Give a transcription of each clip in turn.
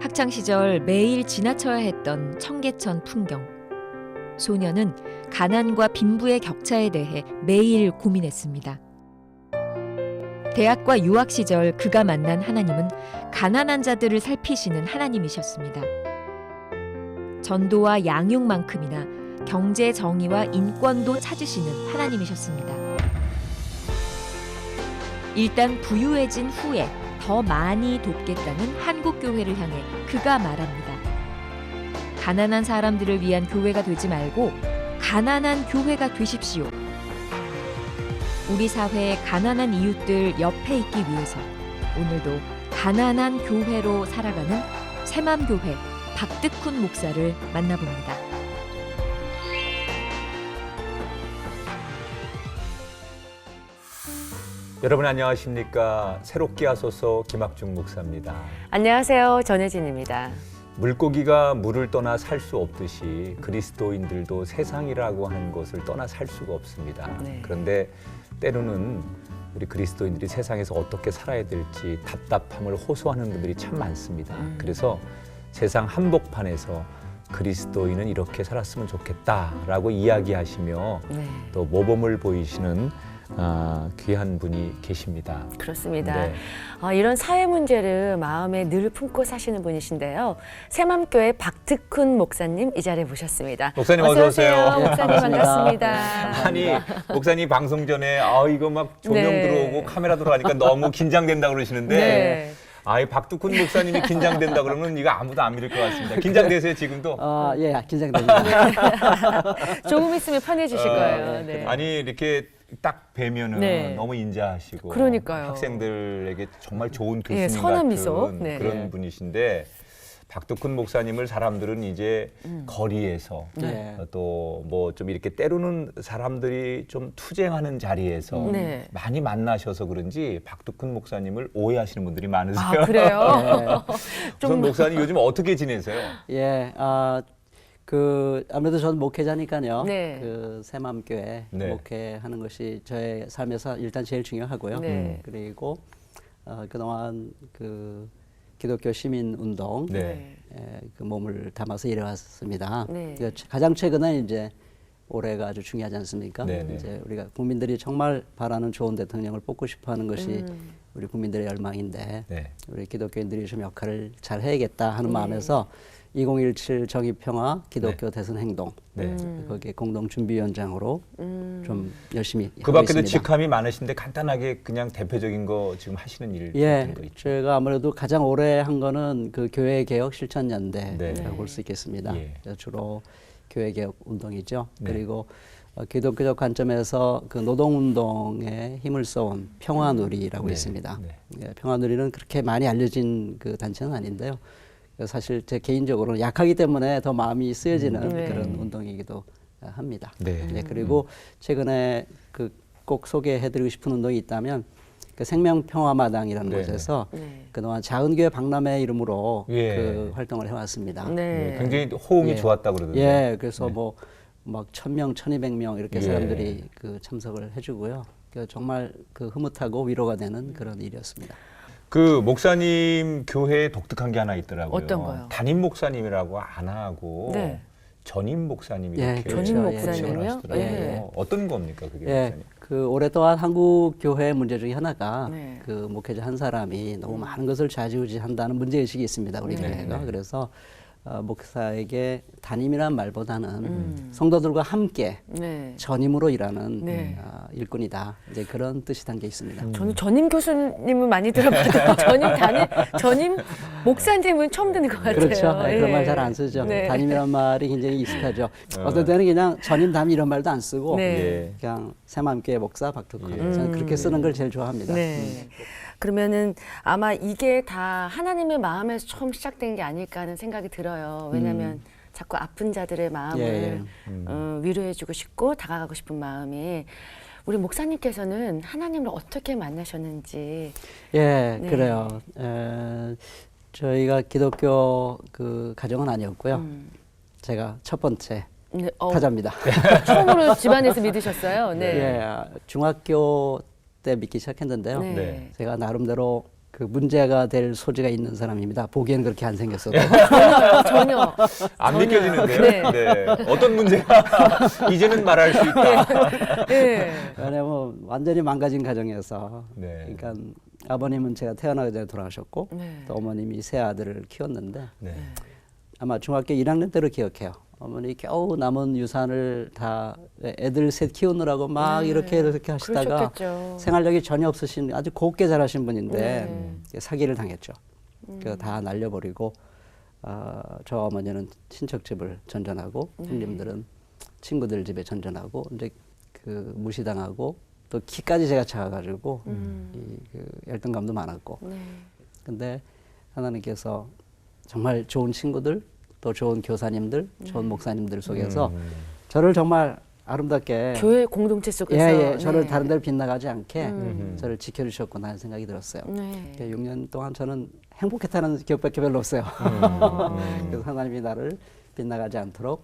학창 시절 매일 지나쳐야 했던 청계천 풍경. 소녀는 가난과 빈부의 격차에 대해 매일 고민했습니다. 대학과 유학 시절 그가 만난 하나님은 가난한 자들을 살피시는 하나님이셨습니다. 전도와 양육만큼이나 경제 정의와 인권도 찾으시는 하나님이셨습니다. 일단 부유해진 후에 더 많이 돕겠다는 한국교회를 향해 그가 말합니다. 가난한 사람들을 위한 교회가 되지 말고 가난한 교회가 되십시오. 우리 사회의 가난한 이웃들 옆에 있기 위해서 오늘도 가난한 교회로 살아가는 새맘교회 박득훈 목사를 만나봅니다. 여러분 안녕하십니까? 새롭게 하소서 김학중 목사입니다. 안녕하세요. 전혜진입니다. 물고기가 물을 떠나 살 수 없듯이 그리스도인들도 세상이라고 하는 것을 떠나 살 수가 없습니다. 네. 그런데 때로는 우리 그리스도인들이 세상에서 어떻게 살아야 될지 답답함을 호소하는 분들이 참 많습니다. 그래서 세상 한복판에서 그리스도인은 이렇게 살았으면 좋겠다라고 이야기하시며 네. 또 모범을 보이시는 귀한 분이 계십니다. 그렇습니다. 네. 이런 사회 문제를 마음에 늘 품고 사시는 분이신데요. 새맘교회 박득훈 목사님 이 자리에 모셨습니다. 목사님 어서 오세요. 목사님 반갑습니다. 아니 목사님 방송 전에 이거 막 조명 네. 들어오고 카메라 들어가니까 너무 긴장된다 그러시는데 네. 이 박득훈 목사님이 긴장된다 그러면 이거 아무도 안 믿을 것 같습니다. 긴장되세요 지금도? 예, 긴장됩니다. 조금 있으면 편해지실 거예요. 네. 아니 이렇게 딱 뵈면은 네. 너무 인자하시고 그러니까요. 학생들에게 정말 좋은 교수님 예, 선한 같은 미소. 네. 그런 분이신데 박득훈 목사님을 사람들은 이제 거리에서 네. 또 뭐 좀 이렇게 때로는 사람들이 좀 투쟁하는 자리에서 네. 많이 만나셔서 그런지 박득훈 목사님을 오해하시는 분들이 많으세요. 그래요? 우선 목사님 요즘 어떻게 지내세요? 예, 아무래도 저는 목회자니까요. 네. 그 새맘교회 네. 목회하는 것이 저의 삶에서 일단 제일 중요하고요. 네. 그리고 그동안 그 기독교 시민 운동 네. 그 몸을 담아서 일해왔습니다. 네. 가장 최근에 이제 올해가 아주 중요하지 않습니까? 네, 네. 이제 우리가 국민들이 정말 바라는 좋은 대통령을 뽑고 싶어하는 것이 우리 국민들의 열망인데 네. 우리 기독교인들이 좀 역할을 잘 해야겠다 하는 마음에서 2017 정의평화 기독교 대선 행동 네. 거기에 공동준비위원장으로 좀 열심히 그 하고 밖에도 있습니다. 직함이 많으신데 간단하게 그냥 대표적인 거 지금 하시는 일 예, 같은 거 있죠? 제가 아무래도 가장 오래 한 거는 그 교회 개혁 실천연대라고 네. 볼 수 있겠습니다. 예. 그래서 주로 교회 개혁 운동이죠. 네. 그리고 기독교적 관점에서 그 노동운동에 힘을 써온 평화누리라고 네. 있습니다. 네. 예, 평화누리는 그렇게 많이 알려진 그 단체는 아닌데요. 사실 제 개인적으로는 약하기 때문에 더 마음이 쓰여지는 네. 그런 운동이기도 합니다. 네. 예, 그리고 최근에 그 꼭 소개해드리고 싶은 운동이 있다면 그 생명평화마당이라는 네. 곳에서 네. 그동안 작은교회 박람회 이름으로 예. 그 활동을 해왔습니다. 네. 네, 굉장히 호응이 예. 좋았다고 그러던데. 예, 그래서 네. 뭐 막 1000명, 1200명 이렇게 예. 사람들이 그 참석을 해주고요. 그 정말 그 흐뭇하고 위로가 되는 그런 일이었습니다. 그 목사님 교회에 독특한 게 하나 있더라고요. 어떤 거요? 담임 목사님이라고 안 하고 네. 전임 목사님 예, 이렇게 그렇죠. 전임 예. 목사님이요? 하시더라고요. 예. 어떤 겁니까 그게 예, 목사님? 그 오랫동안 한국 교회의 문제 중에 하나가 네. 그 목회자 한 사람이 너무 많은 것을 좌지우지한다는 문제 의식이 있습니다. 우리 네. 교회가. 네. 그래서 목사에게 담임이란 말보다는 성도들과 함께 네. 전임으로 일하는 네. 일꾼이다. 이제 그런 뜻이 담겨 있습니다. 저는 전임 교수님은 많이 들어봤는데 전임 목사님은 처음 듣는 것 같아요. 그렇죠. 네, 그런 예. 말 잘 안 쓰죠. 네. 담임이란 말이 굉장히 익숙하죠. 어떤 때는 그냥 전임 담임 이런 말도 안 쓰고 네. 예. 그냥 새맘교회 목사 박득훈. 예. 저는 그렇게 쓰는 걸 제일 좋아합니다. 네. 그러면은 아마 이게 다 하나님의 마음에서 처음 시작된 게 아닐까 하는 생각이 들어요. 왜냐하면 자꾸 아픈 자들의 마음을 예, 위로해주고 싶고 다가가고 싶은 마음이 우리 목사님께서는 하나님을 어떻게 만나셨는지. 예, 네. 그래요. 저희가 기독교 그 가정은 아니었고요. 제가 첫 번째 네, 타자입니다. 처음으로 집안에서 믿으셨어요. 네. 예, 중학교 때 믿기 시작했는데요. 네. 네. 제가 나름대로 그 문제가 될 소지가 있는 사람입니다. 보기에는 그렇게 안 생겼어도. 전혀. 안 믿겨지는데요. 네. 네. 어떤 문제가 이제는 말할 수 있다. 네. 왜냐면 완전히 망가진 가정이어서. 네. 그러니까 아버님은 제가 태어나기 전에 돌아가셨고 네. 또 어머님이 세 아들을 키웠는데 네. 아마 중학교 1학년 때로 기억해요. 어머니 겨우 남은 유산을 다 애들 셋 키우느라고 막 네. 이렇게 하시다가 그러셨겠죠. 생활력이 전혀 없으신 아주 곱게 자라신 분인데 네. 사기를 당했죠. 그래서 다 날려버리고 저 어머니는 친척집을 전전하고 형님들은 친구들 집에 전전하고 이제 그 무시당하고 또 키까지 제가 작아가지고 그 열등감도 많았고 네. 근데 하나님께서 정말 좋은 친구들 또 좋은 교사님들 좋은 목사님들 속에서 저를 정말 아름답게 교회 공동체 속에서 예, 저를 네. 다른 데로 빗나가지 않게 저를 지켜주셨구나 하는 생각이 들었어요. 네. 6년 동안 저는 행복했다는 기억밖에 별로 없어요. 그래서 하나님이 나를 빗나가지 않도록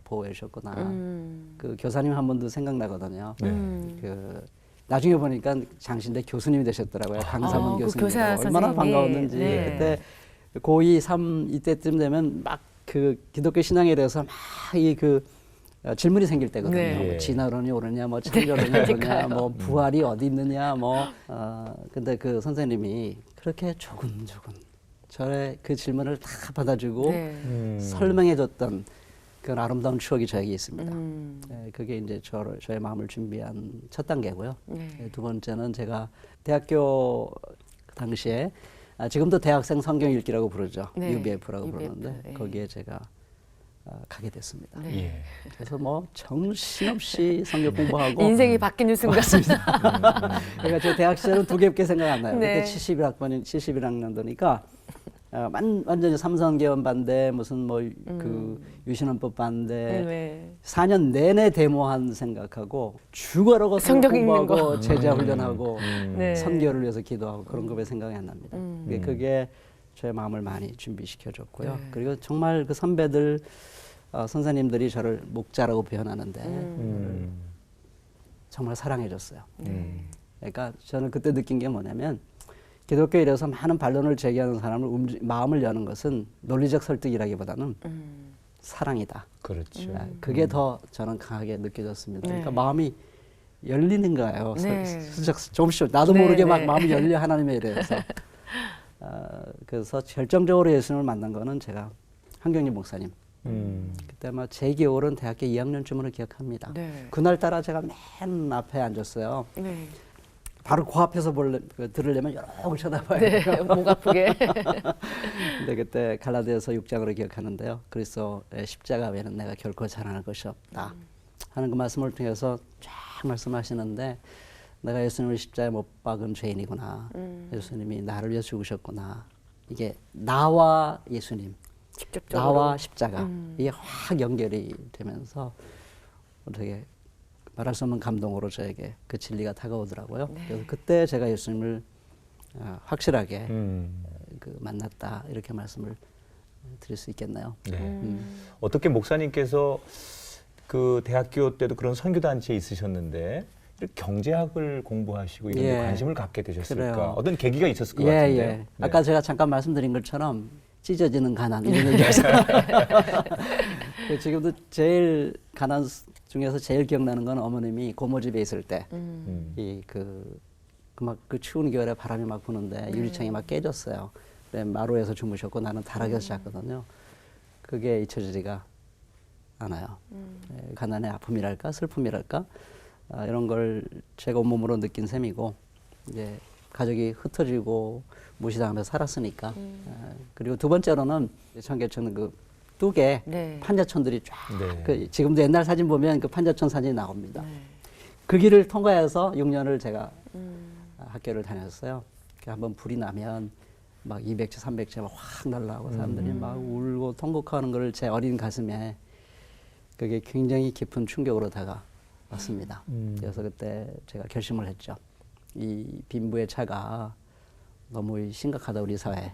보호해 주셨구나. 그 교사님 한 분도 생각나거든요. 그 나중에 보니까 장신대 교수님이 되셨더라고요. 강사문 그 교수님. 교사 얼마나 선생님이. 반가웠는지. 네. 그때 고2, 3 이때쯤 되면 막 그 기독교 신앙에 대해서 막 이 그 질문이 생길 때거든요. 네. 뭐 진화론이 옳으냐, 뭐 창조론이 옳으냐, 뭐 부활이 어디 있느냐, 뭐. 근데 그 선생님이 그렇게 조근조근 저의 그 질문을 다 받아주고 네. 설명해줬던 그런 아름다운 추억이 저에게 있습니다. 음. 네, 그게 이제 저의 마음을 준비한 첫 단계고요. 네. 두 번째는 제가 대학교 당시에 지금도 대학생 성경 읽기라고 부르죠. 네. UBF라고 UBF, 부르는데 네. 거기에 제가 가게 됐습니다. 네. 예. 그래서 뭐 정신없이 성경 공부하고 인생이 바뀌는 순간. 그러니까 제 대학 시절은 두 개밖에 생각 안 나요. 네. 그때 71학년도니까 완전히 삼성계원 반대 무슨 뭐 그 유신헌법 반대 네. 4년 내내 데모한 생각하고 죽어라고 성경 읽는 공부하고 제자 훈련하고 네. 선교를 위해서 기도하고 그런 거에 생각이 안 납니다. 그게 저의 마음을 많이 준비시켜줬고요. 네. 그리고 정말 그 선배들 선생님들이 저를 목자라고 표현하는데 정말 사랑해줬어요. 그러니까 저는 그때 느낀 게 뭐냐면 기독교에 대해서 많은 반론을 제기하는 사람을 마음을 여는 것은 논리적 설득이라기보다는 사랑이다. 그렇죠. 그게 더 저는 강하게 느껴졌습니다. 네. 그러니까 마음이 열리는 거예요. 네. 조금씩 나도 네, 모르게 막 네. 마음이 열려 하나님에 대해서. 그래서 결정적으로 예수님을 만난 거는 제가 한경림 목사님. 그때 아마 제 기억으로는 대학교 2학년쯤으로 기억합니다. 네. 그날따라 제가 맨 앞에 앉았어요. 네. 바로 그 앞에서 들으려면 여러 걸 쳐다봐야 네. 돼요. 목 아프게. 근데 그때 갈라디아서 6장으로 기억하는데요. 그리스도의 십자가 외에는 내가 결코 자랑할 것이 없다 하는 그 말씀을 통해서 쫙 말씀하시는데 내가 예수님을 십자가에 못 박은 죄인이구나. 예수님이 나를 위해 죽으셨구나. 이게 나와 예수님, 직접적으로. 나와 십자가 이게 확 연결이 되면서 되게 말할 수 없는 감동으로 저에게 그 진리가 다가오더라고요. 네. 그래서 그때 제가 예수님을 확실하게 음. 그 만났다 이렇게 말씀을 드릴 수 있겠나요? 네. 어떻게 목사님께서 그 대학교 때도 그런 선교단체에 있으셨는데 이렇게 경제학을 공부하시고 이런 데 예. 관심을 갖게 되셨을까? 그래요. 어떤 계기가 있었을 것 같은데요. 네. 아까 제가 잠깐 말씀드린 것처럼 찢어지는 가난 이런 얘기에서 지금도 제일 가난 중에서 제일 기억나는 건 어머님이 고모집에 있을 때 이 그 추운 겨울에 바람이 막 부는데 유리창이 막 깨졌어요. 그래 마루에서 주무셨고 나는 다락에서 잤거든요. 그게 잊혀지지가 않아요. 가난의 아픔이랄까 슬픔이랄까 이런 걸 제가 온몸으로 느낀 셈이고 이제 가족이 흩어지고 무시당하면서 살았으니까 그리고 두 번째로는 청계천 그 뚝에 네. 판자촌들이 쫙 네. 그 지금도 옛날 사진 보면 그 판자촌 사진이 나옵니다. 네. 그 길을 통과해서 6년을 제가 학교를 다녔어요. 한번 불이 나면 막 200체, 300체 막 확 날라오고 사람들이 막 울고 통곡하는 걸 제 어린 가슴에 그게 굉장히 깊은 충격으로 다가왔습니다. 그래서 그때 제가 결심을 했죠. 이 빈부의 차가 너무 심각하다 우리 사회.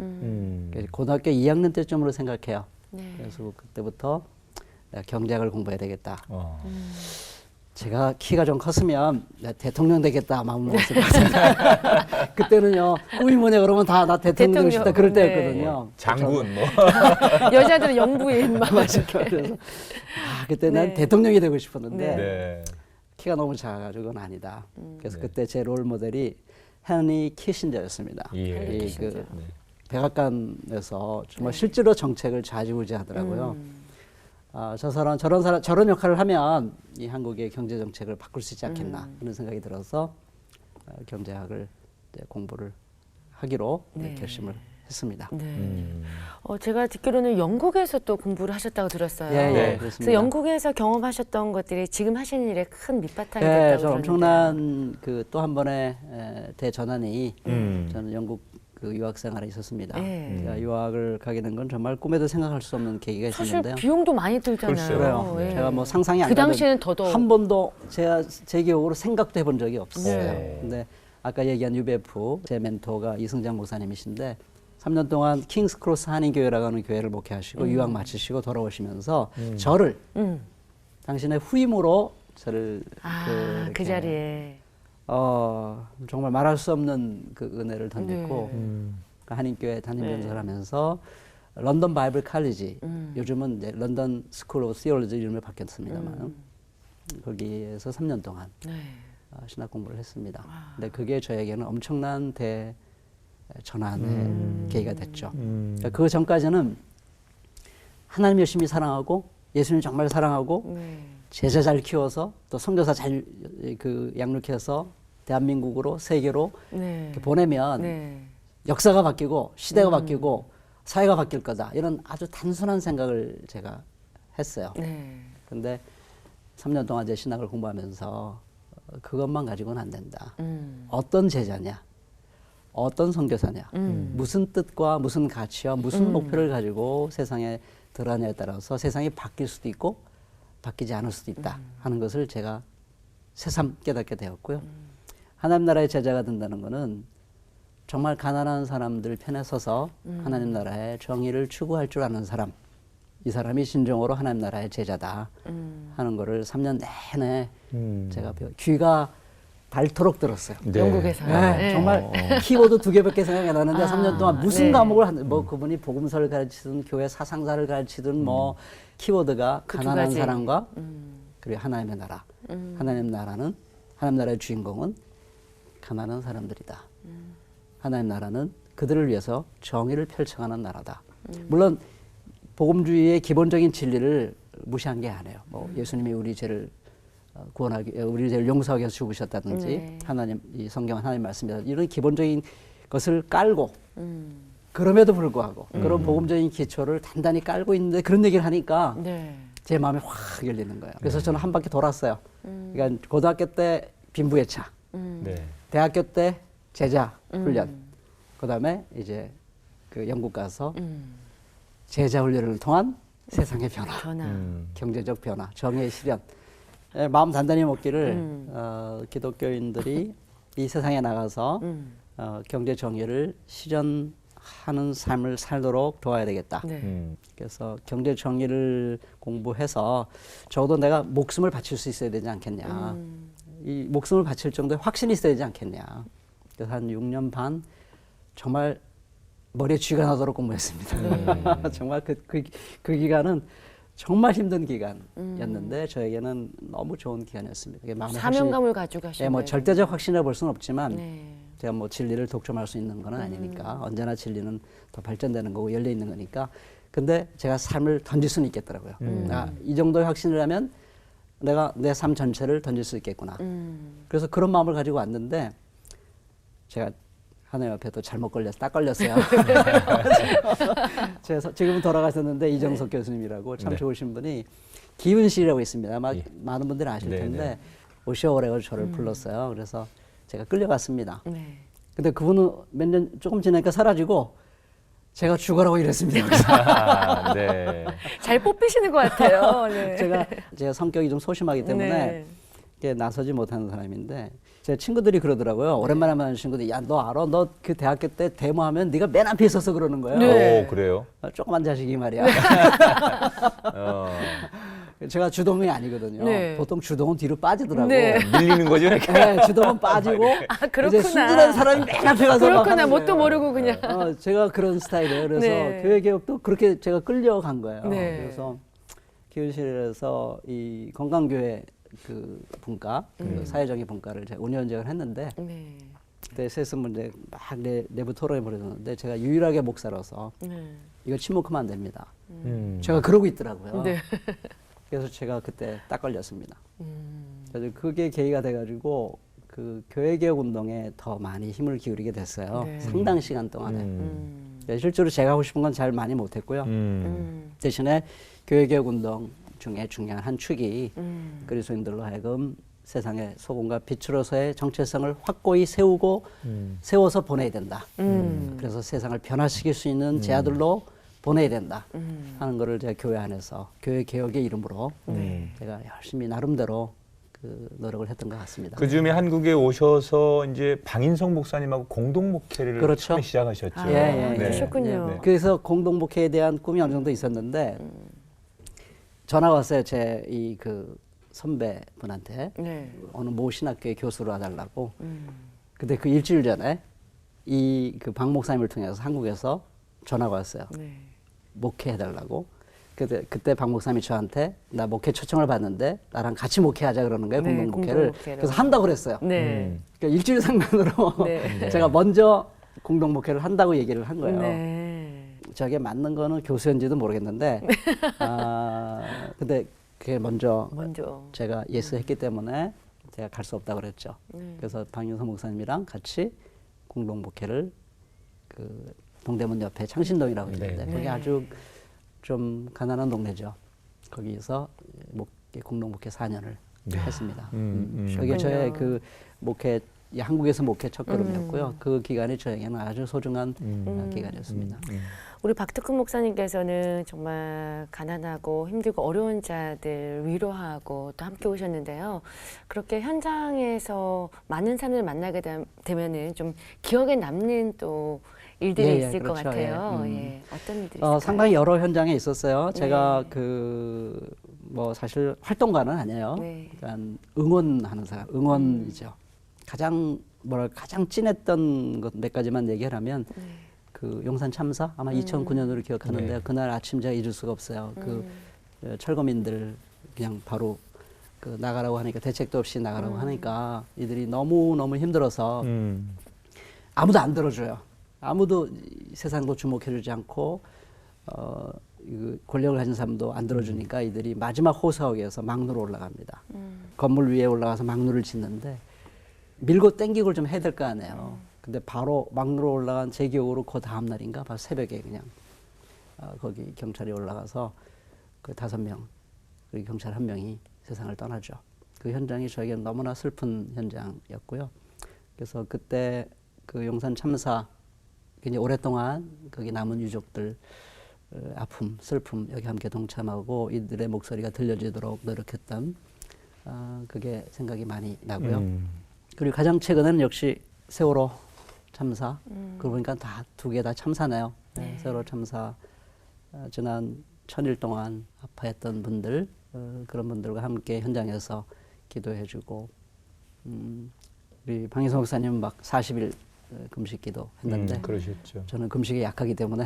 그래서 고등학교 2학년 때쯤으로 생각해요. 네. 그래서 그때부터 내가 경제학을 공부해야 되겠다. 제가 키가 좀 컸으면 나 대통령 되겠다 마음을 먹었을 것 같은데 그때는요 꿈이 뭐냐 그러면 다 나 대통령 되고 싶다 그럴 네. 때였거든요. 장군 뭐. 여자들은 영부인 막 그래서 그때 난 네. 대통령이 되고 싶었는데 네. 네. 키가 너무 작아가지고는 아니다. 그래서 네. 그때 제 롤 모델이 헨리 키신저였습니다. 예. 이 키신저. 그 네. 백악관에서 정말 네. 실제로 정책을 좌지우지하더라고요. 저 사람 저런 역할을 하면 이 한국의 경제 정책을 바꿀 수 있지 않겠나 이런 생각이 들어서 경제학을 이제 공부를 하기로 네. 결심을 했습니다. 네. 제가 듣기로는 영국에서 또 공부를 하셨다고 들었어요. 예, 네. 그렇습니다. 그래서 영국에서 경험하셨던 것들이 지금 하시는 일에 큰 밑바탕이 예, 됐다고 저 그러는데. 엄청난 그 또 한 번의 대전환이 저는 영국 그 유학 생활에 있었습니다. 예. 제가 유학을 가게 된 건 정말 꿈에도 생각할 수 없는 계기가 사실 있었는데요. 비용도 많이 들잖아요. 글쎄요. 그래요. 예. 제가 뭐 상상이 안 그 가던 당시에는 더더욱. 한 번도 제 기억으로 생각도 해본 적이 없어요. 네. 근데 아까 얘기한 UBF 제 멘토가 이승장 목사님이신데 3년 동안 킹스크로스 한인교회라고 하는 교회를 목회하시고 유학 마치시고 돌아오시면서 저를 당신의 후임으로 저를 그 이렇게 자리에. 정말 말할 수 없는 그 은혜를 던졌고 네. 그 한인교회 담임 네. 변호사를 하면서 런던 바이블 칼리지 요즘은 이제 런던 스쿨 오브 시올로지 이름을 바뀌었습니다만 거기에서 3년 동안 네. 신학 공부를 했습니다. 근데 그게 저에게는 엄청난 대전환의 계기가 됐죠. 그러니까 그 전까지는 하나님 열심히 사랑하고 예수님 정말 사랑하고 네. 제자 잘 키워서 또 선교사 잘 그 양육해서 대한민국으로 세계로 네. 이렇게 보내면 네. 역사가 바뀌고 시대가 바뀌고 사회가 바뀔 거다 이런 아주 단순한 생각을 제가 했어요. 네. 근데 3년 동안 제 신학을 공부하면서 그것만 가지고는 안 된다. 어떤 제자냐, 어떤 선교사냐, 무슨 뜻과 무슨 가치와 무슨 목표를 가지고 세상에 들어가냐에 따라서 세상이 바뀔 수도 있고 바뀌지 않을 수도 있다 하는 것을 제가 새삼 깨닫게 되었고요. 하나님 나라의 제자가 된다는 것은 정말 가난한 사람들 편에 서서 하나님 나라의 정의를 추구할 줄 아는 사람, 이 사람이 진정으로 하나님 나라의 제자다 하는 거를 3년 내내 제가 귀가 닳도록 들었어요. 네. 영국에서. 네, 정말 키워드 2개밖에 생각이 안 나는데 3년 동안 무슨 네. 과목을 뭐 그분이 복음서를 가르치든 교회 사상사를 가르치든 뭐 키워드가 그 가난한 가지. 사람과 그리고 하나님의 나라. 하나님 나라의 주인공은 가난한 사람들이다. 하나님 나라는 그들을 위해서 정의를 펼쳐가는 나라다. 물론 복음주의의 기본적인 진리를 무시한 게 아니에요. 뭐 예수님이 우리 죄를 우리 죄를 용서하기 위해서 죽으셨다든지 네. 하나님 이 성경 하나님 말씀이다 이런 기본적인 것을 깔고 그럼에도 불구하고 그런 복음적인 기초를 단단히 깔고 있는데 그런 얘기를 하니까 네. 제 마음이 확 열리는 거예요. 그래서 저는 한 바퀴 돌았어요. 그러니까 고등학교 때 빈부예차, 네. 대학교 때 제자 훈련, 그다음에 이제 그 영국 가서 제자 훈련을 통한 세상의 변화, 경제적 변화, 정의의 실현. 마음 단단히 먹기를 기독교인들이 이 세상에 나가서 경제 정의를 실현하는 삶을 살도록 도와야 되겠다. 네. 그래서 경제 정의를 공부해서 적어도 내가 목숨을 바칠 수 있어야 되지 않겠냐. 이 목숨을 바칠 정도의 확신이 있어야 되지 않겠냐. 그래서 한 6년 반 정말 머리에 쥐가 나도록 공부했습니다. 정말 그 기간은 정말 힘든 기간이었는데 저에게는 너무 좋은 기간이었습니다. 이게 마음의 사명감을 가지고 하시는 예, 뭐 거예요. 절대적 확신을 볼 수는 없지만 네. 제가 뭐 진리를 독점할 수 있는 건 아니니까 언제나 진리는 더 발전되는 거고 열려 있는 거니까. 근데 제가 삶을 던질 수는 있겠더라고요. 이 정도의 확신을 하면 내가 내 삶 전체를 던질 수 있겠구나. 그래서 그런 마음을 가지고 왔는데 제가 하나님 앞에 또 잘못 딱 걸렸어요. 제가 지금은 돌아가셨는데 이정석 교수님이라고 참 네. 좋으신 분이 기은실이라고 있습니다. 아마 예. 많은 분들이 아실 네, 텐데 네. 오시오라고 저를 불렀어요. 그래서 제가 끌려갔습니다. 네. 근데 그분은 몇 년 조금 지나니까 사라지고 제가 죽어라고 이랬습니다. 아, 네. 잘 뽑히시는 것 같아요. 네. 제가 성격이 좀 소심하기 때문에 네. 이게 나서지 못하는 사람인데 제 친구들이 그러더라고요. 오랜만에 만난 친구들이 야 너 알아? 너 그 대학교 때 데모하면 네가 맨 앞에 있어서 그러는 거예요. 네. 오, 그래요? 조그만 자식이 말이야. 제가 주동이 아니거든요. 네. 보통 주동은 뒤로 빠지더라고요. 네. 밀리는 거죠, 이렇게. 네, 주동은 빠지고 그렇구나. 이제 순진한 사람이 맨 앞에 가서 막 그렇구나. 하는 뭣도 거예요. 모르고 그냥. 제가 그런 스타일이에요. 그래서 네. 교회 개혁도 그렇게 제가 끌려간 거예요. 네. 그래서 교회실에서 이 건강교회 그 분과 그 사회적인 분과를 제가 5년째를 했는데 네. 그때 세습 문제 막 내부 토론이 벌어졌는데 제가 유일하게 목사라서 네. 이거 침묵하면 안 됩니다. 음. 제가 그러고 있더라고요. 네. 그래서 제가 그때 딱 걸렸습니다. 음. 그래서 그게 계기가 돼가지고 그 교회 개혁 운동에 더 많이 힘을 기울이게 됐어요. 네. 상당 시간 동안에. 음. 실제로 제가 하고 싶은 건 잘 많이 못했고요. 대신에 교회 개혁 운동 중에 중요한 한 축이 그리스도인들로 하여금 세상의 소금과 빛으로서의 정체성을 확고히 세우고 세워서 보내야 된다. 그래서 세상을 변화시킬 수 있는 제아들로 보내야 된다 하는 거를 제가 교회 안에서 교회 개혁의 이름으로 제가 열심히 나름대로 그 노력을 했던 것 같습니다. 그 즈음에 한국에 오셔서 이제 방인성 목사님하고 공동 목회를 그렇죠. 처음에 시작하셨죠. 그러셨군요. 네. 그래서 공동 목회에 대한 꿈이 어느 정도 있었는데 전화가 왔어요. 제 이 그 선배분한테 네. 어느 모 신학교의 교수로 와달라고. 근데 그 일주일 전에 이 그 박 목사님을 통해서 한국에서 전화가 왔어요. 네. 목회해달라고. 그때 박 목사님이 저한테 나 목회 초청을 받는데 나랑 같이 목회하자 그러는 거예요. 네, 공동 목회를. 공동 목회를. 그래서 한다고 그랬어요. 네. 그러니까 일주일 상관으로 네. 제가 먼저 공동 목회를 한다고 얘기를 한 거예요. 네. 저게 맞는 거는 교수인지도 모르겠는데 근데 그게 먼저 제가 예스했기 때문에 제가 갈 수 없다고 그랬죠. 그래서 방윤서 목사님이랑 같이 공동 목회를 그 동대문 옆에 창신동이라고 있는데 네. 거기 아주 좀 가난한 동네죠. 거기서 공동 목회 4년을 했습니다. 그게 저의 그 목회 한국에서 목회 첫걸음이었고요. 그 기간이 저에게는 아주 소중한 기간이었습니다. 우리 박특근 목사님께서는 정말 가난하고 힘들고 어려운 자들 위로하고 또 함께 오셨는데요. 그렇게 현장에서 많은 사람을 만나게 되면은 좀 기억에 남는 또 일들이 있을 그렇죠. 것 같아요. 예. 어떤 일들이 있을까요? 상당히 여러 현장에 있었어요. 제가 뭐 사실 활동가는 아니에요. 네. 그러니까 응원하는 사람, 응원이죠. 가장 찐했던 것 몇 가지만 얘기하면 그 용산 참사 아마 2009년으로 기억하는데 네. 그날 아침 제가 잊을 수가 없어요. 철거민들 그냥 바로 그 나가라고 하니까 대책도 없이 나가라고 하니까 이들이 너무 힘들어서 아무도 안 들어줘요. 아무도 세상도 주목해주지 않고 권력을 가진 사람도 안 들어주니까 이들이 마지막 호소하기위해서 막루로 올라갑니다. 건물 위에 올라가서 막루를 짓는데 밀고 땡기고 좀 해야 될 거 아니에요. 근데 바로 막루로 올라간 제 기억으로 그 다음 날인가 바로 새벽에 그냥 거기 경찰이 올라가서 그 5명 그리고 경찰 1명이 세상을 떠나죠. 그 현장이 저에게는 너무나 슬픈 현장이었고요. 그래서 그때 그 용산 참사 굉장히 오랫동안 거기 남은 유족들 아픔, 슬픔 여기 함께 동참하고 이들의 목소리가 들려지도록 노력했던 그게 생각이 많이 나고요. 그리고 가장 최근에는 역시 세월호 참사. 그러고 보니까 다 두 개 다 참사네요. 네. 세월호 참사 지난 1000일 동안 아파했던 분들 그런 분들과 함께 현장에서 기도해주고 우리 방희성 목사님은 막 40일 금식기도 했는데 그러셨죠. 저는 금식에 약하기 때문에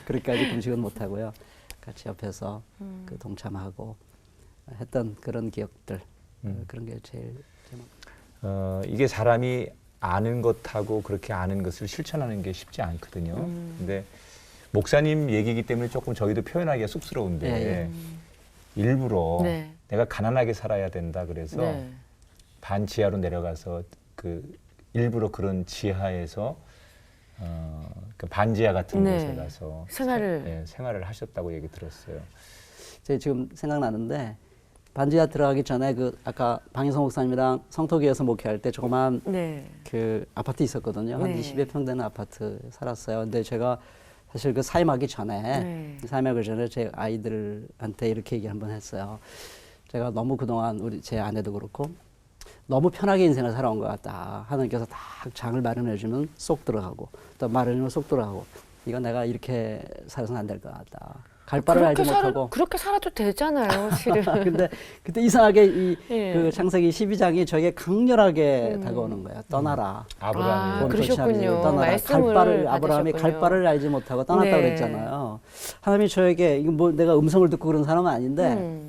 그렇게까지 금식은 못하고요. 같이 옆에서 그 동참하고 했던 그런 기억들 그런 게 제일 이게 사람이 아는 것하고 그렇게 아는 것을 실천하는 게 쉽지 않거든요. 근데 목사님 얘기이기 때문에 조금 저희도 표현하기가 쑥스러운데 일부러 내가 가난하게 살아야 된다 그래서 반지하로 내려가서 일부러 그런 지하에서 그 반지하 같은 곳에 가서 생활을 하셨다고 얘기 들었어요. 제가 지금 생각나는데 반지하 들어가기 전에 아까 방희성 목사님이랑 성토교에서 목회할 때 조그만 그 아파트 있었거든요. 한 20여 평 되는 아파트 살았어요. 근데 제가 사실 그 사임하기 전에 제 아이들한테 이렇게 얘기 한번 했어요. 제가 너무 그동안 제 아내도 그렇고 너무 편하게 인생을 살아온 것 같다. 하나님께서 다 장을 마련해주면 쏙 들어가고 또 마련해주면 쏙 들어가고 이거 내가 이렇게 살아서는 안 될 것 같다. 갈 바를 알지 못하고. 그렇게 살아도 되잖아요, 실은. 근데 그때 이상하게 예. 그 창세기 12장이 저에게 강렬하게 다가오는 거예요. 떠나라. 아브라함이 돈 그러셨군요. 좋지 않으니 떠나라. 말씀을 아브라함이 갈 받으셨군요. 바를 알지 못하고 떠났다고 네. 그랬잖아요. 하나님이 저에게 이거 뭐 내가 음성을 듣고 그런 사람은 아닌데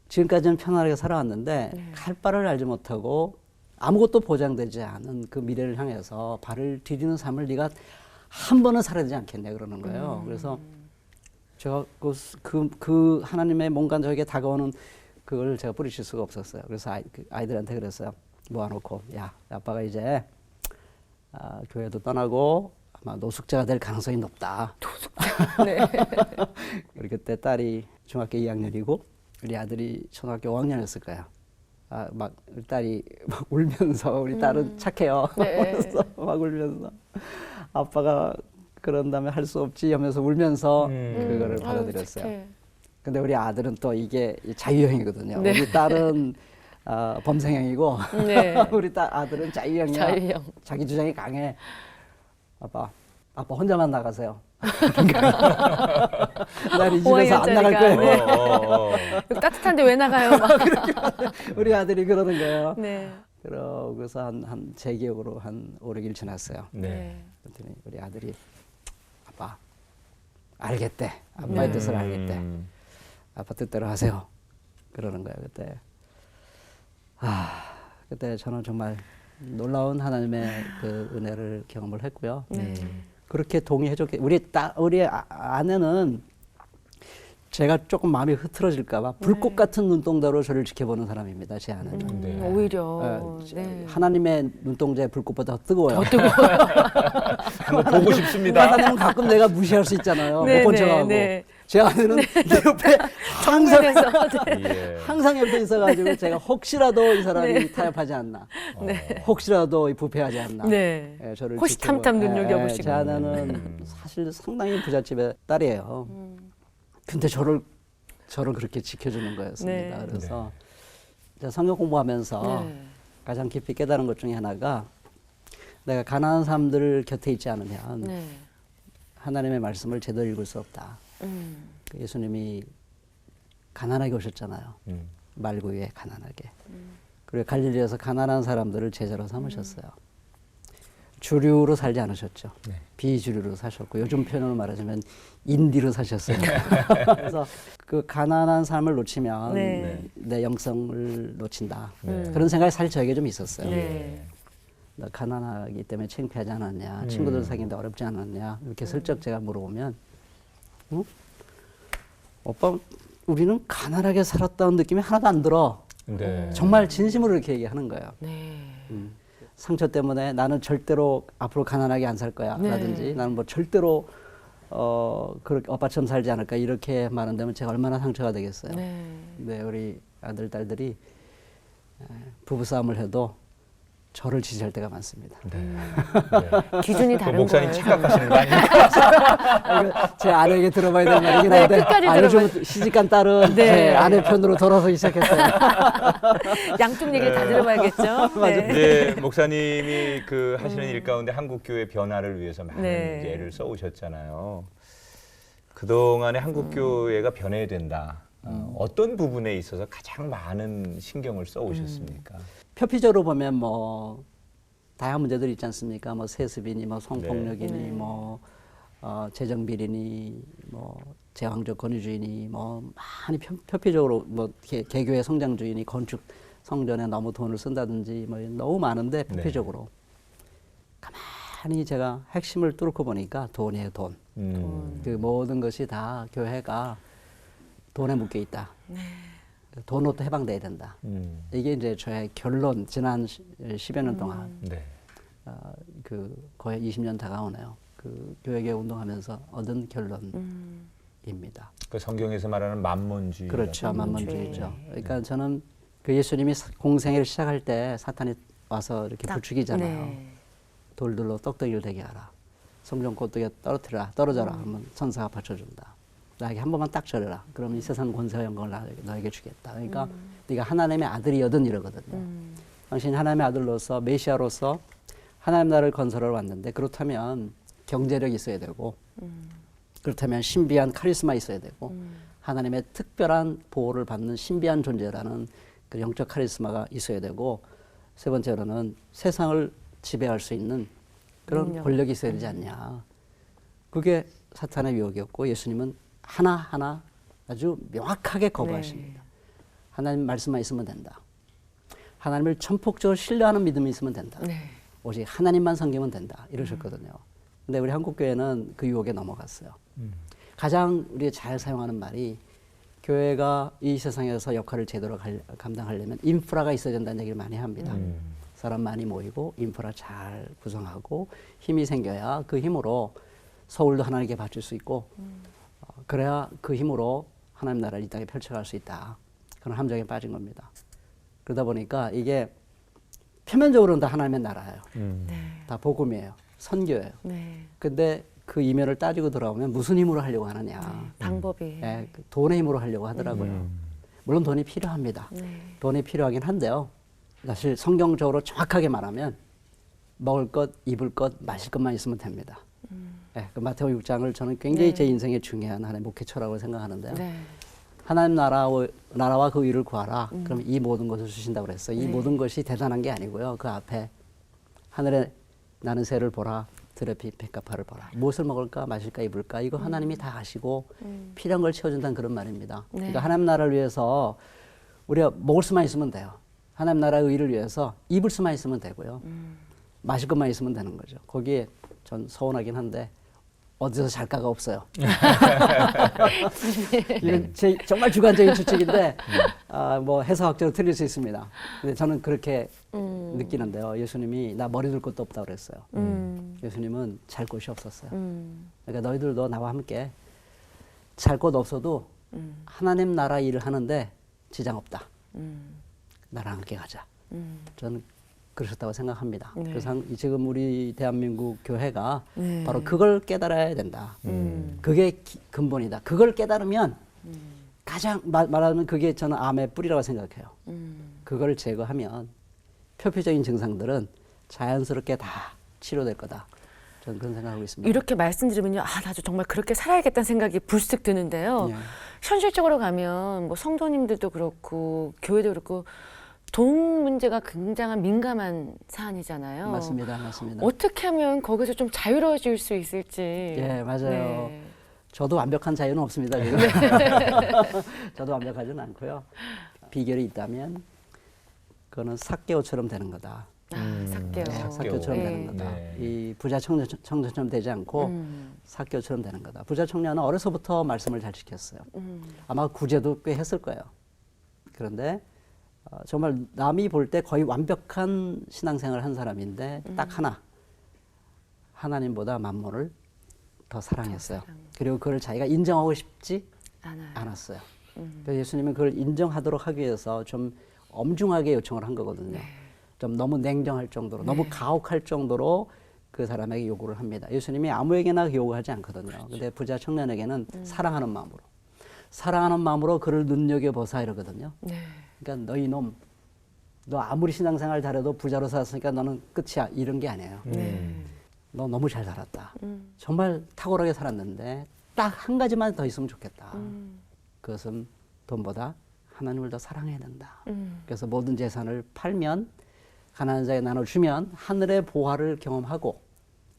지금까지는 편안하게 살아왔는데 네. 갈 바를 알지 못하고 아무것도 보장되지 않은 그 미래를 향해서 발을 디디는 삶을 네가 한 번은 살아야 되지 않겠냐 그러는 거예요. 그래서 제가 그 하나님의 뭔가 저에게 다가오는 그걸 제가 뿌리칠 수가 없었어요. 그래서 아이들한테 그랬어요. 모아놓고 야 아빠가 이제 교회도 떠나고 아마 노숙자가 될 가능성이 높다. 네. 우리 그때 딸이 중학교 2학년이고 우리 아들이 초등학교 5학년이었을 거예요. 막 우리 딸이 막 울면서 우리 딸은 착해요. 네. 그래서 막 울면서 아빠가 그런 다음에 할 수 없지 하면서 울면서 그거를 받아들였어요. 착해. 근데 우리 아들은 또 이게 자유형이거든요. 네. 우리 딸은 범생형이고 네. 우리 아들은 자유형이야. 자유형. 자기 주장이 강해. 아빠 혼자만 나가세요. 난 이 집에서 안 나갈 거예요. 네. 여기 따뜻한데 왜 나가요? 막. 우리 아들이 그러는 거예요. 네. 그러고서 제 기억으로 한 5, 6일 지났어요. 네. 그랬더니 우리 아들이 아빠 알겠대. 아빠의 뜻을 알겠대. 아빠 뜻대로 하세요. 그러는 거예요. 그때 저는 정말 놀라운 하나님의 그 은혜를 경험을 했고요. 그렇게 동의해줬게 우리 아내는 제가 조금 마음이 흐트러질까봐 불꽃 같은 눈동자로 저를 지켜보는 사람입니다. 제 아내는. 네. 오히려 네. 하나님의 눈동자의 불꽃보다 더 뜨거워요. 한번 보고 싶습니다. 하나님은 가끔 내가 무시할 수 있잖아요. 네, 못 본 네, 척하고. 네. 제 아내는 내 옆에 항상 예. 항상 옆에 있어가지고 제가 혹시라도 이 사람이 타협하지 않나, 혹시라도 부패하지 않나, 네. 예, 저를 호시탐탐 지키고, 눈여겨보시고. 제 아내는 사실 상당히 부잣집의 딸이에요. 근데 저를 그렇게 지켜주는 거였습니다. 네. 그래서 이제 성경 공부하면서 네. 가장 깊이 깨달은 것 중에 하나가 내가 가난한 사람들 곁에 있지 않으면 네. 하나님의 말씀을 제대로 읽을 수 없다. 예수님이 가난하게 오셨잖아요. 말구 위에 가난하게. 그리고 갈릴리에서 가난한 사람들을 제자로 삼으셨어요. 주류로 살지 않으셨죠. 네. 비주류로 사셨고 요즘 표현으로 말하자면 인디로 사셨어요. 그래서 그 가난한 삶을 놓치면 네. 내 영성을 놓친다. 네. 그런 생각이 사실 저에게 좀 있었어요. 네. 너 가난하기 때문에 창피하지 않았냐, 친구들 사귀는데 어렵지 않았냐 이렇게 슬쩍 제가 물어보면 오빠 우리는 가난하게 살았다는 느낌이 하나도 안 들어. 네. 정말 진심으로 이렇게 얘기하는 거예요. 네. 상처 때문에 나는 절대로 앞으로 가난하게 안 살 거야 네. 라든지 나는 뭐 절대로 그렇게 오빠처럼 살지 않을까 이렇게 말한다면 제가 얼마나 상처가 되겠어요. 네. 근데 우리 아들 딸들이 부부싸움을 해도 저를 지지할 때가 많습니다. 네. 기준이 그 다른 목사님 거예요. 착각하시는 거 아니에요? 이거 제 아내에게 들어봐야 될 말이긴 네, 한데 끝까지 요즘 시집간 딸은 네. 제 아내 편으로 돌아서기 시작했어요. 양쪽 얘기를 다 들어봐야겠죠. 네. 이제 목사님이 그 하시는 일 가운데 한국 교회 변화를 위해서 많은 네. 이제 애를 써오셨잖아요. 그 동안에 한국 교회가 변해야 된다. 어떤 부분에 있어서 가장 많은 신경을 써오셨습니까? 표피적으로 보면 뭐 다양한 문제들이 있지 않습니까? 뭐 세습이니 뭐 성폭력이니 네. 뭐 재정 비리니 뭐 제왕적 권위주의니 뭐 많이 표피적으로 뭐 개교의 성장주의니 건축 성전에 너무 돈을 쓴다든지 뭐 너무 많은데 표피적으로 가만히 제가 핵심을 뚫고 보니까 돈이에요, 돈. 그 모든 것이 다 교회가 돈에 묶여 있다. 돈으로부터 해방돼야 된다. 이게 이제 저의 결론, 지난 10여 년 동안 네. 그 거의 20년 다가오네요. 그 교회계 운동하면서 얻은 결론입니다. 그 성경에서 말하는 만몬주의. 그렇죠, 만몬주의죠. 그러니까 저는 그 예수님이 공생애를 시작할 때 사탄이 와서 이렇게 부추기잖아요. 네. 돌들로 떡덩이를 되게 하라. 성전 꼭대기에 떨어져라. 하면 천사가 받쳐준다. 나에게 한 번만 딱 절해라. 그러면 이 세상 권세와 영광을 너에게 주겠다. 그러니까 네가 하나님의 아들이거든 이러거든요. 당신이 하나님의 아들로서 메시아로서 하나님 나라를 건설하러 왔는데 그렇다면 경제력이 있어야 되고 그렇다면 신비한 카리스마 있어야 되고 하나님의 특별한 보호를 받는 신비한 존재라는 그 영적 카리스마가 있어야 되고 세 번째로는 세상을 지배할 수 있는 그런 능력. 권력이 있어야 되지 않냐. 그게 사탄의 유혹이었고 예수님은 하나하나 아주 명확하게 거부하십니다. 하나님 말씀만 있으면 된다. 하나님을 전폭적으로 신뢰하는 믿음이 있으면 된다. 네. 오직 하나님만 섬기면 된다. 이러셨거든요. 근데 우리 한국교회는 그 유혹에 넘어갔어요. 가장 우리가 잘 사용하는 말이 교회가 이 세상에서 역할을 제대로 감당하려면 인프라가 있어야 된다는 얘기를 많이 합니다. 사람 많이 모이고 인프라 잘 구성하고 힘이 생겨야 그 힘으로 서울도 하나님께 바칠 수 있고 그래야 그 힘으로 하나님 나라를 이 땅에 펼쳐갈 수 있다. 그런 함정에 빠진 겁니다. 그러다 보니까 이게 표면적으로는 다 하나님의 나라예요. 다 복음이에요. 선교예요. 네. 근데 그 이면을 따지고 들어오면 무슨 힘으로 하려고 하느냐. 방법이. 예, 그 돈의 힘으로 하려고 하더라고요. 물론 돈이 필요합니다. 네. 돈이 필요하긴 한데요. 사실 성경적으로 정확하게 말하면 먹을 것, 입을 것, 마실 것만 있으면 됩니다. 예, 그 마태오 6장을 저는 굉장히 네. 제 인생에 중요한 하나의 목회처라고 생각하는데요. 네. 하나님 나라와 그 의를 구하라. 그럼 이 모든 것을 주신다고 그랬어요. 이 네. 모든 것이 대단한 게 아니고요. 그 앞에 하늘에 나는 새를 보라. 들의 빛 백합화를 보라. 무엇을 먹을까 마실까 입을까 이거 하나님이 다 아시고 필요한 걸 채워준다는 그런 말입니다. 네. 그러니까 하나님 나라를 위해서 우리가 먹을 수만 있으면 돼요. 하나님 나라의 의를 위해서 입을 수만 있으면 되고요. 마실 것만 있으면 되는 거죠. 거기에 전 서운하긴 한데 어디서 잘까가 없어요. 이건 제 정말 주관적인 추측인데 뭐 해석학적으로 틀릴 수 있습니다. 근데 저는 그렇게 느끼는데요. 예수님이 나 머리 둘 것도 없다고 그랬어요. 예수님은 잘 곳이 없었어요. 그러니까 너희들도 나와 함께 잘 곳 없어도 하나님 나라 일을 하는데 지장 없다. 나랑 함께 가자. 저는 그러셨다고 생각합니다. 네. 그래서 지금 우리 대한민국 교회가 네. 바로 그걸 깨달아야 된다. 그게 근본이다. 그걸 깨달으면 가장 말하면 그게 저는 암의 뿌리라고 생각해요. 그걸 제거하면 표피적인 증상들은 자연스럽게 다 치료될 거다. 저는 그런 생각하고 있습니다. 이렇게 말씀드리면요, 나도 정말 그렇게 살아야겠다는 생각이 불쑥 드는데요. 예. 현실적으로 가면 뭐 성도님들도 그렇고 교회도 그렇고 돈 문제가 굉장한 민감한 사안이잖아요. 맞습니다. 맞습니다. 어떻게 하면 거기서 좀 자유로워질 수 있을지. 예, 맞아요. 네. 저도 완벽한 자유는 없습니다. 지금. 저도 완벽하지는 않고요. 비결이 있다면 그거는 삭개오처럼 되는 거다. 삭개오. 네, 삭개오처럼 네. 되는 거다. 네. 이 부자 청년처럼 되지 않고 삭개오처럼 되는 거다. 부자 청년은 어려서부터 말씀을 잘 지켰어요. 아마 구제도 꽤 했을 거예요. 그런데 정말 남이 볼 때 거의 완벽한 신앙생활을 한 사람인데 딱 하나 하나님보다 만몬을 더 사랑했어요. 그리고 그걸 자기가 인정하고 싶지 않았어요. 그래서 예수님은 그걸 인정하도록 하기 위해서 좀 엄중하게 요청을 한 거거든요. 네. 좀 너무 냉정할 정도로, 너무 가혹할 정도로 그 사람에게 요구를 합니다. 예수님이 아무에게나 요구하지 않거든요. 근데 부자 청년에게는 사랑하는 마음으로 그를 눈여겨보사 이러거든요. 네. 그러니까 너희 놈, 너 아무리 신앙생활 잘해도 부자로 살았으니까 너는 끝이야. 이런 게 아니에요. 네. 너 너무 잘 살았다. 정말 탁월하게 살았는데 딱 한 가지만 더 있으면 좋겠다. 그것은 돈보다 하나님을 더 사랑해야 된다. 그래서 모든 재산을 팔면 가난한 자에게 나눠주면 하늘의 보화를 경험하고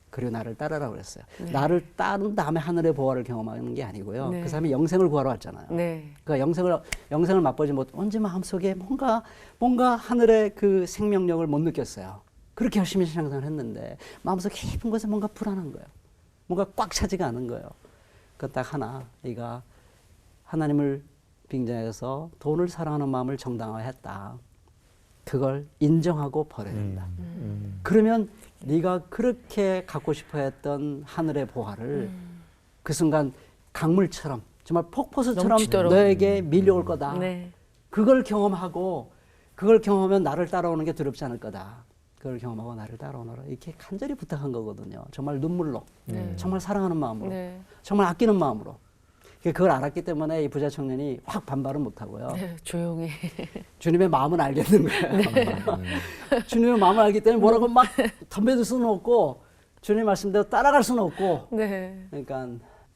그리고 나를 따르라고 그랬어요. 네. 나를 따른 다음에 하늘의 보화를 경험하는 게 아니고요. 네. 그 사람이 영생을 구하러 왔잖아요. 네. 그러니까 영생을 맛보지 못, 언제 마음속에 뭔가 하늘의 그 생명력을 못 느꼈어요. 그렇게 열심히 신앙생활을 했는데 마음속 깊은 곳에 뭔가 불안한 거예요. 뭔가 꽉 차지가 않은 거예요. 그 딱 하나, 네가 하나님을 빙자해서 돈을 사랑하는 마음을 정당화했다. 그걸 인정하고 버려야 된다. 그러면 네가 그렇게 갖고 싶어했던 하늘의 보화를 그 순간 강물처럼 정말 폭포수처럼 넘치도록. 너에게 밀려올 거다. 네. 그걸 경험하면 나를 따라오는 게 두렵지 않을 거다. 그걸 경험하고 나를 따라오너라. 이렇게 간절히 부탁한 거거든요. 정말 눈물로, 정말 사랑하는 마음으로, 네. 정말 아끼는 마음으로. 그걸 알았기 때문에 이 부자 청년이 확 반발은 못하고요. 네, 조용히. 주님의 마음은 알겠는 거예요. 주님의 마음을 알기 때문에 뭐라고 막 덤벼들 수는 없고 주님 말씀대로 따라갈 수는 없고 네. 그러니까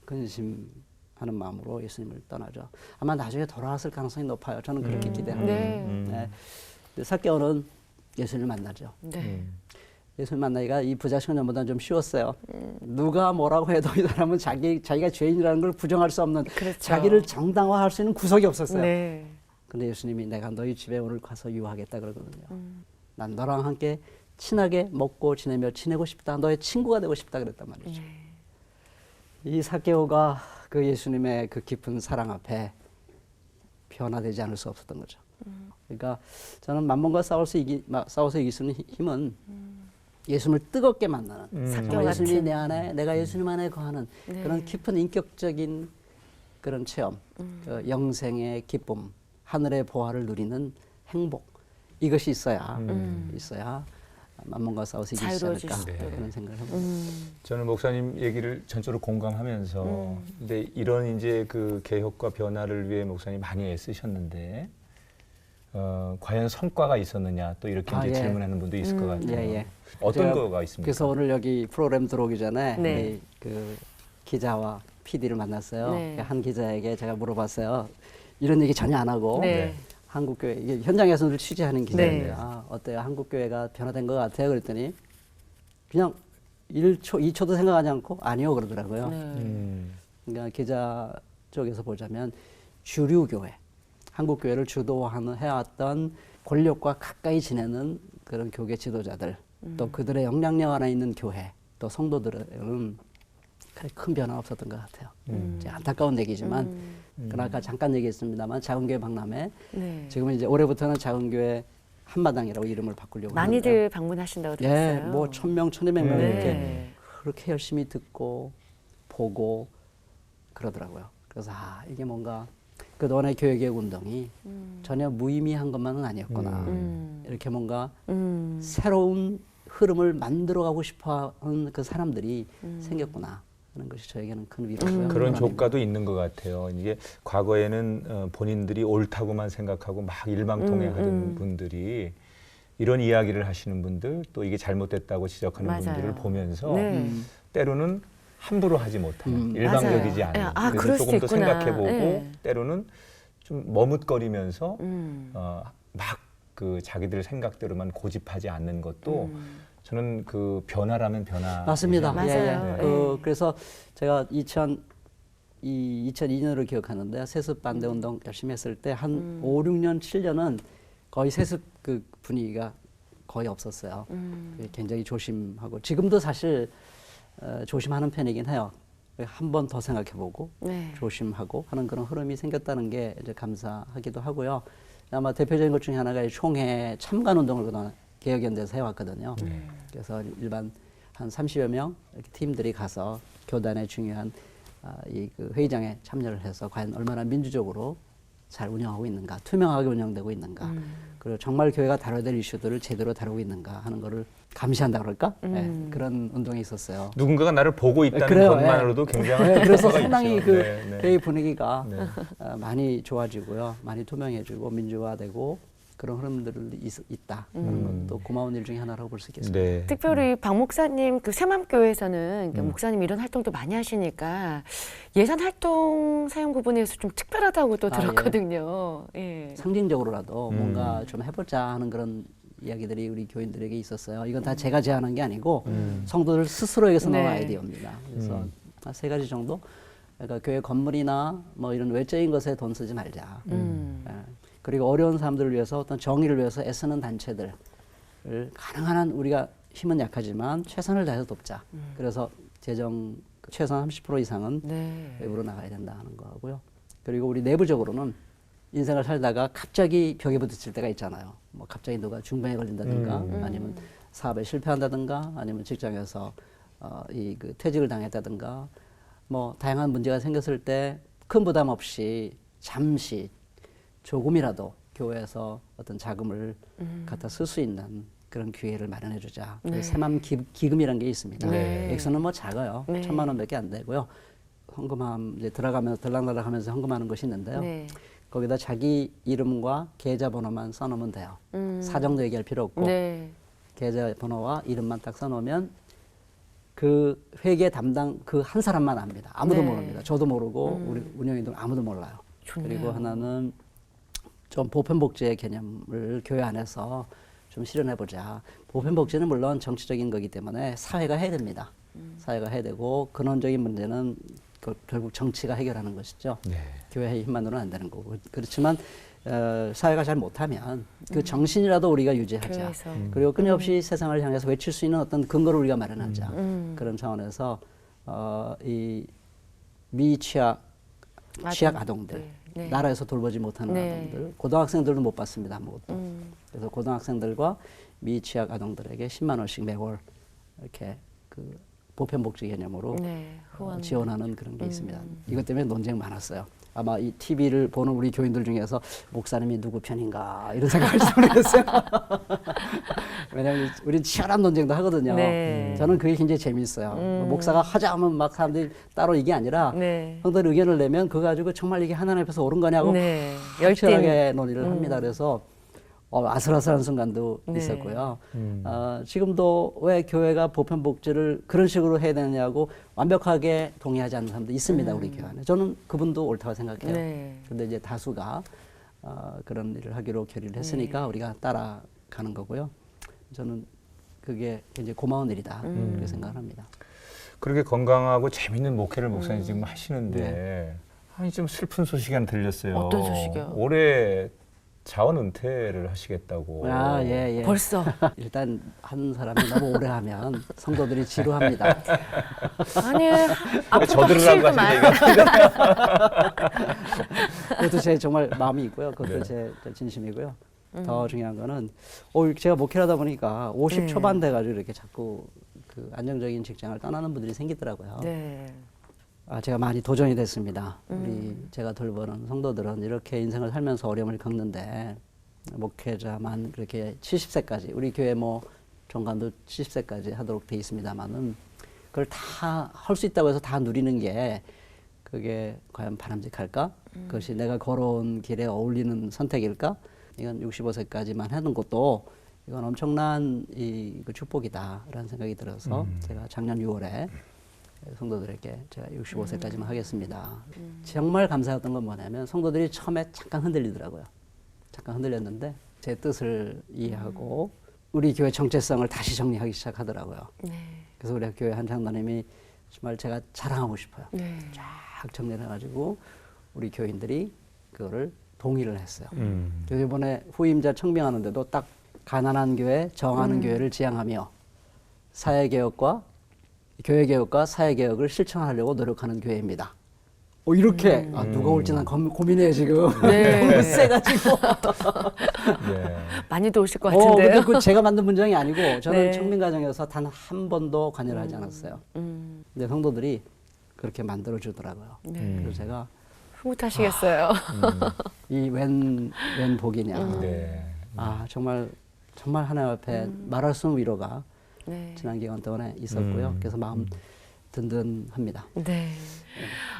근심하는 마음으로 예수님을 떠나죠. 아마 나중에 돌아왔을 가능성이 높아요. 저는 그렇게 기대합니다. 네. 네. 삭개오는 예수님을 만나죠. 네. 예수님 만나기가 이 부자 청년보다는 좀 쉬웠어요. 누가 뭐라고 해도 이 사람은 자기가 죄인이라는 걸 부정할 수 없는 그렇죠. 자기를 정당화할 수 있는 구석이 없었어요. 네. 근데 예수님이 내가 너희 집에 오늘 가서 유하겠다 그러거든요. 난 너랑 함께 친하게 먹고 지내며 지내고 싶다. 너의 친구가 되고 싶다 그랬단 말이죠. 이 삭개오가 그 예수님의 그 깊은 사랑 앞에 변화되지 않을 수 없었던 거죠. 그러니까 저는 만몬과 싸워서 이길 수 있는 힘은 예수님을 뜨겁게 만나는 삭개오 예수님이 같은. 내 안에 내가 예수님 안에 거하는 네. 그런 깊은 인격적인 그런 체험, 그 영생의 기쁨, 하늘의 보화를 누리는 행복 이것이 있어야 만몬과 싸워서 이길 수 자유로워질 않을까 수 있도록. 그런 생각을 합니다. 저는 목사님 얘기를 전적으로 공감하면서 근데 이런 이제 그 개혁과 변화를 위해 목사님 많이 애쓰셨는데 과연 성과가 있었느냐 또 이렇게 이제 예. 질문하는 분도 있을 것 같아요. 예. 어떤 제가 거가 있습니까? 그래서 오늘 여기 프로그램 들어오기 전에 네. 우리 그 기자와 PD를 만났어요. 네. 한 기자에게 제가 물어봤어요. 이런 얘기 전혀 안 하고 네. 한국교회 이게 현장에서 늘 취재하는 기자인데 네. 어때요? 한국교회가 변화된 것 같아요? 그랬더니 그냥 1초, 2초도 생각하지 않고 아니요 그러더라고요. 네. 그러니까 기자 쪽에서 보자면 주류 교회, 한국교회를 해왔던 권력과 가까이 지내는 그런 교계 지도자들, 또 그들의 영향력 안에 있는 교회, 또 성도들은 그렇게 큰 변화 없었던 것 같아요. 이제 안타까운 얘기지만, 그러나 아까 잠깐 얘기했습니다만 작은 교회 박람회, 네. 지금은 이제 올해부터는 작은 교회 한마당이라고 이름을 바꾸려고 많이들 하는데요. 방문하신다고 예, 들었어요. 뭐 1,000명, 1,200명 네. 이렇게 그렇게 열심히 듣고 보고 그러더라고요. 그래서 이게 뭔가 그동안의 교회개혁 운동이 전혀 무의미한 것만은 아니었구나. 이렇게 뭔가 새로운 흐름을 만들어가고 싶어하는 그 사람들이 생겼구나 하는 것이 저에게는 큰 위로고요. 그런 불안입니다. 조과도 있는 것 같아요. 이게 과거에는 본인들이 옳다고만 생각하고 막 일방통행하던 분들이 이런 이야기를 하시는 분들 또 이게 잘못됐다고 지적하는 맞아요. 분들을 보면서 네. 때로는 함부로 하지 못하는 일방적이지 맞아요. 않은 아, 그래서 그럴 조금 수 더 있구나. 생각해보고 네. 때로는 좀 머뭇거리면서 막 그 자기들 생각대로만 고집하지 않는 것도 저는 그 변화라면 변화 맞습니다. 맞아요. 예. 그래서 제가 2002년을 기억하는데 세습 반대 운동 열심히 했을 때 한 5, 6년, 7년은 거의 세습 그 분위기가 거의 없었어요. 굉장히 조심하고 지금도 사실 조심하는 편이긴 해요. 한 번 더 생각해보고 네. 조심하고 하는 그런 흐름이 생겼다는 게 이제 감사하기도 하고요. 아마 대표적인 것 중에 하나가 이 총회 참관 운동을 그동안 개혁연대에서 해왔거든요. 그래서 일반 한 30여 명 이렇게 팀들이 가서 교단의 중요한 그 회의장에 참여를 해서 과연 얼마나 민주적으로 잘 운영하고 있는가, 투명하게 운영되고 있는가, 그리고 정말 교회가 다뤄야 될 이슈들을 제대로 다루고 있는가 하는 거를 감시한다 그럴까? 네, 그런 운동이 있었어요. 누군가가 나를 보고 있다는 그래요, 것만으로도 굉장한 네, 그래서 효과가 상당히 있죠. 그 네, 네. 회의 분위기가 네. 많이 좋아지고요, 많이 투명해지고 민주화되고 그런 흐름들이 있다. 그런 것도 고마운 일 중에 하나라고 볼 수 있겠습니다. 네. 특별히 박 목사님 그 새맘교회에서는 목사님 이런 활동도 많이 하시니까 예산 활동 사용 부분에서 좀 특별하다고 또 아, 예. 들었거든요. 예. 상징적으로라도 뭔가 좀 해보자 하는 그런 이야기들이 우리 교인들에게 있었어요. 이건 다 제가 제안한 게 아니고 성도들 스스로에게서 나온 네. 아이디어입니다. 그래서 한 3가지 정도. 그러니까 교회 건물이나 뭐 이런 외적인 것에 돈 쓰지 말자. 예. 그리고 어려운 사람들을 위해서 어떤 정의를 위해서 애쓰는 단체들을 가능한 한 우리가 힘은 약하지만 최선을 다해서 돕자. 그래서 재정 최소한 30% 이상은 네. 외부로 나가야 된다 하는 거고요. 그리고 우리 내부적으로는 인생을 살다가 갑자기 벽에 부딪힐 때가 있잖아요. 뭐 갑자기 누가 중병에 걸린다든가 아니면 사업에 실패한다든가 아니면 직장에서 그 퇴직을 당했다든가 뭐 다양한 문제가 생겼을 때 큰 부담 없이 잠시 조금이라도 교회에서 어떤 자금을 갖다 쓸 수 있는 그런 기회를 마련해 주자. 네. 새맘 기금이라는 게 있습니다. 네. 액수는 뭐 작아요. 네. 1,000만 원밖에 안 되고요. 헌금함 이제 들어가면서 들락날락하면서 헌금하는 것이 있는데요. 네. 거기다 자기 이름과 계좌번호만 써놓으면 돼요. 사정도 얘기할 필요 없고 네. 계좌번호와 이름만 딱 써놓으면 그 회계 담당 그 한 사람만 압니다. 아무도 네. 모릅니다. 저도 모르고 우리 운영인들 아무도 몰라요. 좋네요. 그리고 하나는 좀 보편복지의 개념을 교회 안에서 좀 실현해보자. 보편복지는 물론 정치적인 거기 때문에 사회가 해야 됩니다. 사회가 해야 되고 근원적인 문제는 결국 정치가 해결하는 것이죠. 네. 교회의 힘만으로는 안 되는 거고. 그렇지만 사회가 잘 못하면 그 정신이라도 우리가 유지하자. 교회에서. 그리고 끊임없이 세상을 향해서 외칠 수 있는 어떤 근거를 우리가 마련하자. 그런 차원에서 이 미취학 취약 아동들, 네. 나라에서 돌보지 못하는 네. 아동들, 고등학생들도 못 받습니다 아무것도. 그래서 고등학생들과 미취학 아동들에게 10만 원씩 매월 이렇게 그 보편복지 개념으로 네, 후원. 지원하는 그런 게 있습니다. 이것 때문에 논쟁 많았어요. 아마 이 TV를 보는 우리 교인들 중에서 목사님이 누구 편인가 이런 생각할지 모르겠어요. 왜냐하면 우리는 치열한 논쟁도 하거든요. 네. 저는 그게 굉장히 재미있어요. 목사가 하자 하면 막 사람들이 따로 이게 아니라 네. 성도들 의견을 내면 그거 가지고 정말 이게 하나님 앞에서 옳은 거냐고 네. 치열하게 논의를 합니다. 그래서 아슬아슬한 순간도 네. 있었고요. 지금도 왜 교회가 보편복지를 그런 식으로 해야 되느냐고 완벽하게 동의하지 않는 사람도 있습니다. 우리 교회 안에. 저는 그분도 옳다고 생각해요. 네. 근데 이제 다수가 그런 일을 하기로 결의를 했으니까 우리가 따라가는 거고요. 저는 그게 굉장히 고마운 일이다. 그렇게 생각을 합니다. 그렇게 건강하고 재밌는 목회를 목사님 지금 하시는데 아니 좀 슬픈 소식이 하나 들렸어요. 어떤 소식이요? 올해 자원 은퇴를 하시겠다고. 예. 벌써. 일단 한 사람이 너무 오래 하면 성도들이 지루합니다. 아니, 앞으로 저들으라고 확실히 하시는데 그것도 제 정말 마음이 있고요. 그것도 제 진심이고요. 더 중요한 거는 제가 목회를 하다 보니까 50 초반 돼가지고 이렇게 자꾸 그 안정적인 직장을 떠나는 분들이 생기더라고요. 네. 제가 많이 도전이 됐습니다. 제가 돌보는 성도들은 이렇게 인생을 살면서 어려움을 겪는데 목회자만 그렇게 70세까지 우리 교회 뭐 종간도 70세까지 하도록 돼 있습니다만은 그걸 다 할 수 있다고 해서 다 누리는 게 그게 과연 바람직할까? 그것이 내가 걸어온 길에 어울리는 선택일까? 이건 65세까지만 하는 것도 이건 엄청난 그 축복이다라는 생각이 들어서 제가 작년 6월에 성도들에게 제가 65세까지만 하겠습니다. 정말 감사했던 건 뭐냐면 성도들이 처음에 잠깐 흔들리더라고요. 잠깐 흔들렸는데 제 뜻을 이해하고 우리 교회 정체성을 다시 정리하기 시작하더라고요. 네. 그래서 우리 교회 한 장로님이 정말 제가 자랑하고 싶어요. 네. 쫙 정리를 해가지고 우리 교인들이 그거를 동의를 했어요. 그래서 이번에 후임자 청명하는데도 딱 가난한 교회, 정하는 교회를 지향하며 사회개혁과 교회개혁과 사회개혁을 실천하려고 노력하는 교회입니다. 이렇게 누가 올지 난 고민해요 지금. 네. 너무 세가지고. 네. 많이도 오실 것 같은데요. 근데 그 제가 만든 문장이 아니고 저는 네. 청민가정에서 단 한 번도 관여를 하지 않았어요. 근데 성도들이 그렇게 만들어 주더라고요. 네. 그래서 제가 흐뭇하시겠어요. 이 웬 복이냐. 네. 정말 하나님 앞에 말할 수 없는 위로가 네. 지난 기간 동안에 있었고요. 그래서 마음 든든합니다. 네.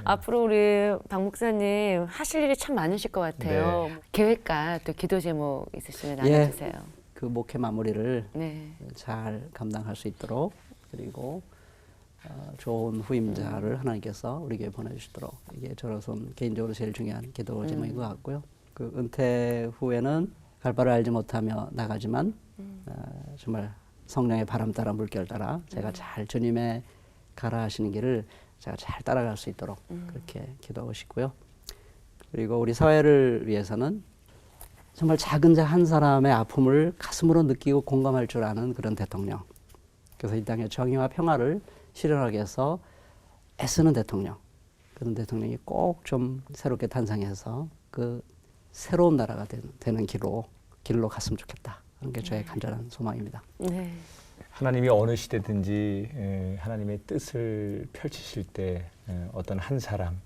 앞으로 우리 박 목사님 하실 일이 참 많으실 것 같아요. 계획과 또 기도 제목 있으시면 나눠주세요. 그 목회 마무리를 네. 잘 감당할 수 있도록 그리고 좋은 후임자를 하나님께서 우리 교회 보내주시도록 이게 저로서 개인적으로 제일 중요한 기도 제목인 것 같고요. 그 은퇴 후에는 갈 바를 알지 못하며 나가지만 정말 성령의 바람 따라 물결 따라 제가 잘 주님의 가라 하시는 길을 제가 잘 따라갈 수 있도록 그렇게 기도하고 싶고요. 그리고 우리 사회를 위해서는 정말 작은 자 한 사람의 아픔을 가슴으로 느끼고 공감할 줄 아는 그런 대통령. 그래서 이 땅의 정의와 평화를 실현하기 위해서 애쓰는 대통령. 그런 대통령이 꼭 좀 새롭게 탄생해서 그 새로운 나라가 되는 길로 갔으면 좋겠다. 그런 게 저의 간절한 소망입니다. 네. 하나님이 어느 시대든지 하나님의 뜻을 펼치실 때 어떤 한 사람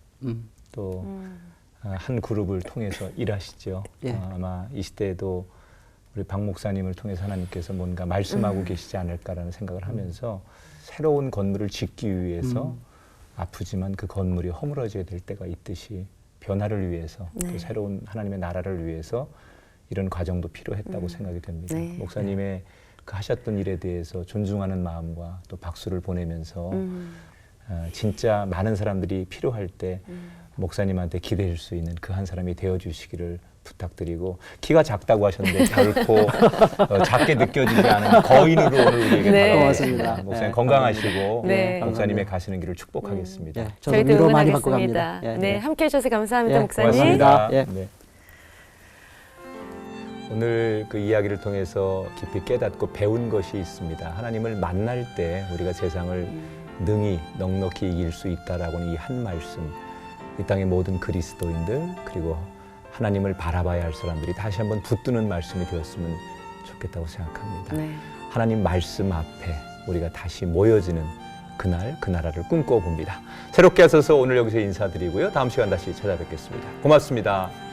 또 한 그룹을 통해서 일하시죠. 예. 아마 이 시대에도 우리 박 목사님을 통해서 하나님께서 뭔가 말씀하고 계시지 않을까라는 생각을 하면서 새로운 건물을 짓기 위해서 아프지만 그 건물이 허물어져야 될 때가 있듯이 변화를 위해서 또 새로운 하나님의 나라를 위해서 이런 과정도 필요했다고 생각이 됩니다. 네. 목사님의 그 하셨던 일에 대해서 존중하는 마음과 또 박수를 보내면서 진짜 많은 사람들이 필요할 때 목사님한테 기대할 수 있는 그 한 사람이 되어주시기를 부탁드리고, 키가 작다고 하셨는데 결코 작게 느껴지지 않은 거인으로 오늘 우리에게 네. 고맙습니다. 목사님 네. 건강하시고 네. 목사님의 가시는 길을 축복하겠습니다. 네, 저도 저희도 위로 많이 받고 응원하겠습니다. 갑니다. 예, 네, 네. 함께 해주셔서 감사합니다, 예, 목사님. 고맙습니다. 예. 네. 오늘 그 이야기를 통해서 깊이 깨닫고 배운 것이 있습니다. 하나님을 만날 때 우리가 세상을 능히 넉넉히 이길 수 있다라고는 이 한 말씀, 이 땅의 모든 그리스도인들 그리고 하나님을 바라봐야 할 사람들이 다시 한번 붙드는 말씀이 되었으면 좋겠다고 생각합니다. 네. 하나님 말씀 앞에 우리가 다시 모여지는 그날, 그 나라를 꿈꿔봅니다. 새롭게 하셔서 오늘 여기서 인사드리고요. 다음 시간 다시 찾아뵙겠습니다. 고맙습니다.